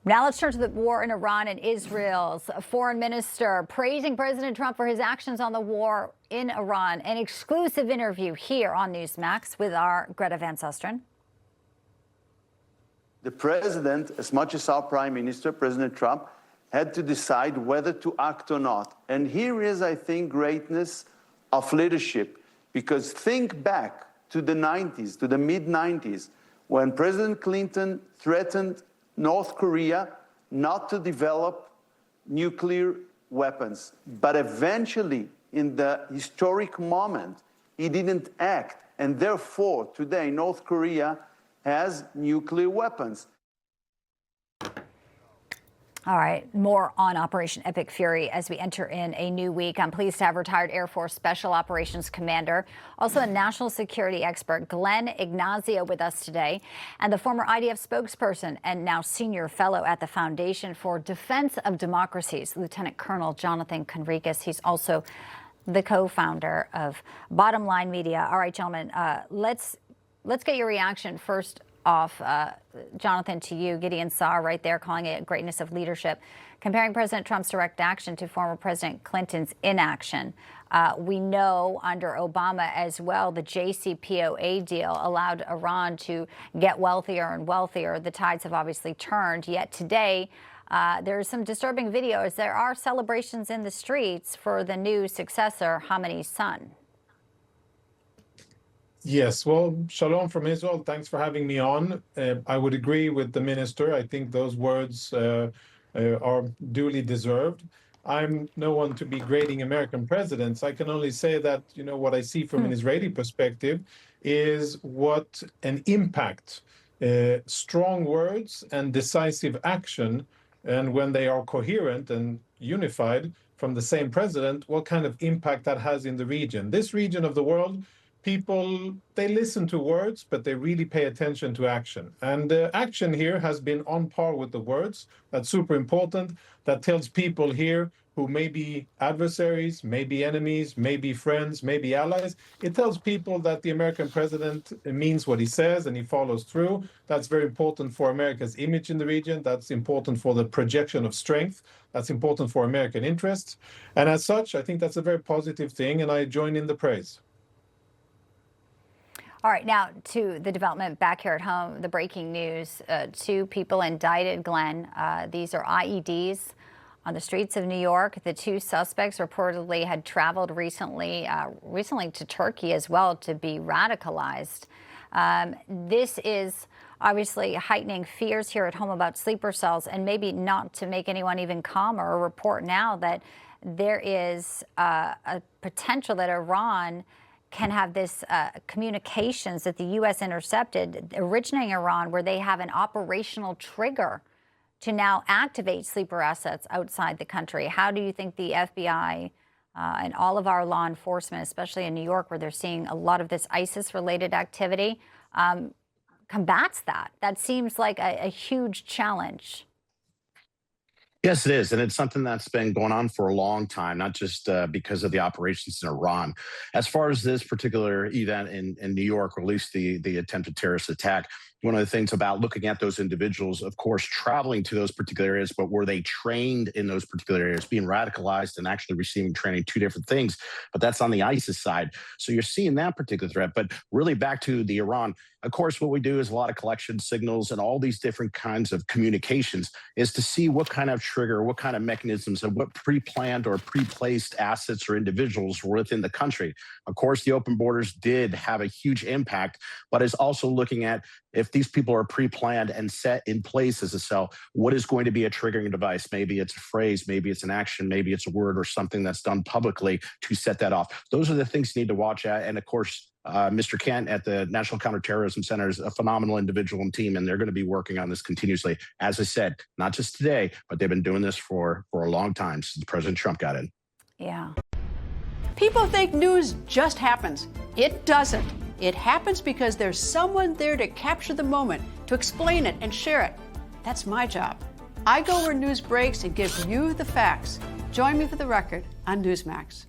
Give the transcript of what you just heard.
Now let's turn to the war in Iran and Israel's foreign minister praising President Trump for his actions on the war in Iran. An exclusive interview here on Newsmax with our Greta Van Susteren. The president, as much as our prime minister, President Trump, had to decide whether to act or not. And here is, I think, greatness of leadership. Because think back to the 90s, to the mid-90s, when President Clinton threatened North Korea not to develop nuclear weapons. But eventually, in the historic moment, he didn't act. And therefore, today, North Korea has nuclear weapons. All right, more on Operation Epic Fury as we enter in a new week. I'm pleased to have retired Air Force Special Operations Commander, also a national security expert, Glenn Ignazio, with us today, and the former IDF spokesperson and now senior fellow at the Foundation for Defense of Democracies, Lieutenant Colonel Jonathan Conricus. He's also the co-founder of Bottom Line Media. All right, gentlemen, let's get your reaction first off, Jonathan, to you. Gideon Saar right there calling it greatness of leadership, comparing President Trump's direct action to former President Clinton's inaction. We know under Obama as well, the JCPOA deal allowed Iran to get wealthier and wealthier. The tides have obviously turned, yet today there's some disturbing videos. There are celebrations in the streets for the new successor, Khamenei's son. Yes, well, shalom from Israel. Thanks for having me on. I would agree with the minister. I think those words are duly deserved. I'm no one to be grading American presidents. I can only say that, you know, what I see from an Israeli perspective is what an impact strong words and decisive action, and when they are coherent and unified from the same president, what kind of impact that has in the region. This region of the world, people, they listen to words, but they really pay attention to action. And action here has been on par with the words. That's super important. That tells people here who may be adversaries, may be enemies, may be friends, may be allies. It tells people that the American president means what he says and he follows through. That's very important for America's image in the region. That's important for the projection of strength. That's important for American interests. And as such, I think that's a very positive thing, and I join in the praise. All right, now to the development back here at home, the breaking news, 2 people indicted, Glenn. These are IEDs on the streets of New York. The 2 suspects reportedly had traveled recently to Turkey as well to be radicalized. This is obviously heightening fears here at home about sleeper cells, and maybe not to make anyone even calmer, a report now that there is a potential that Iran can have this communications that the U.S. intercepted originating in Iran, where they have an operational trigger to now activate sleeper assets outside the country. How do you think the FBI and all of our law enforcement, especially in New York, where they're seeing a lot of this ISIS-related activity, combats that? That seems like a huge challenge. Yes, it is. And it's something that's been going on for a long time, not just because of the operations in Iran. As far as this particular event in New York, or at least the attempted terrorist attack, one of the things about looking at those individuals, of course, traveling to those particular areas, but were they trained in those particular areas, being radicalized and actually receiving training, 2 different things. But that's on the ISIS side. So you're seeing that particular threat. But really back to the Iran, of course, what we do is a lot of collection signals and all these different kinds of communications is to see what kind of trigger, what kind of mechanisms, and what pre-planned or pre-placed assets or individuals were within the country. Of course, the open borders did have a huge impact, but it's also looking at if these people are pre-planned and set in place as a cell, what is going to be a triggering device? Maybe it's a phrase, maybe it's an action, maybe it's a word or something that's done publicly to set that off. Those are the things you need to watch at. And of course, Mr. Kent at the National Counterterrorism Center is a phenomenal individual and team, and they're going to be working on this continuously. As I said, not just today, but they've been doing this for a long time since President Trump got in. Yeah. People think news just happens. It doesn't. It happens because there's someone there to capture the moment, to explain it and share it. That's my job. I go where news breaks and give you the facts. Join me for The Record on Newsmax.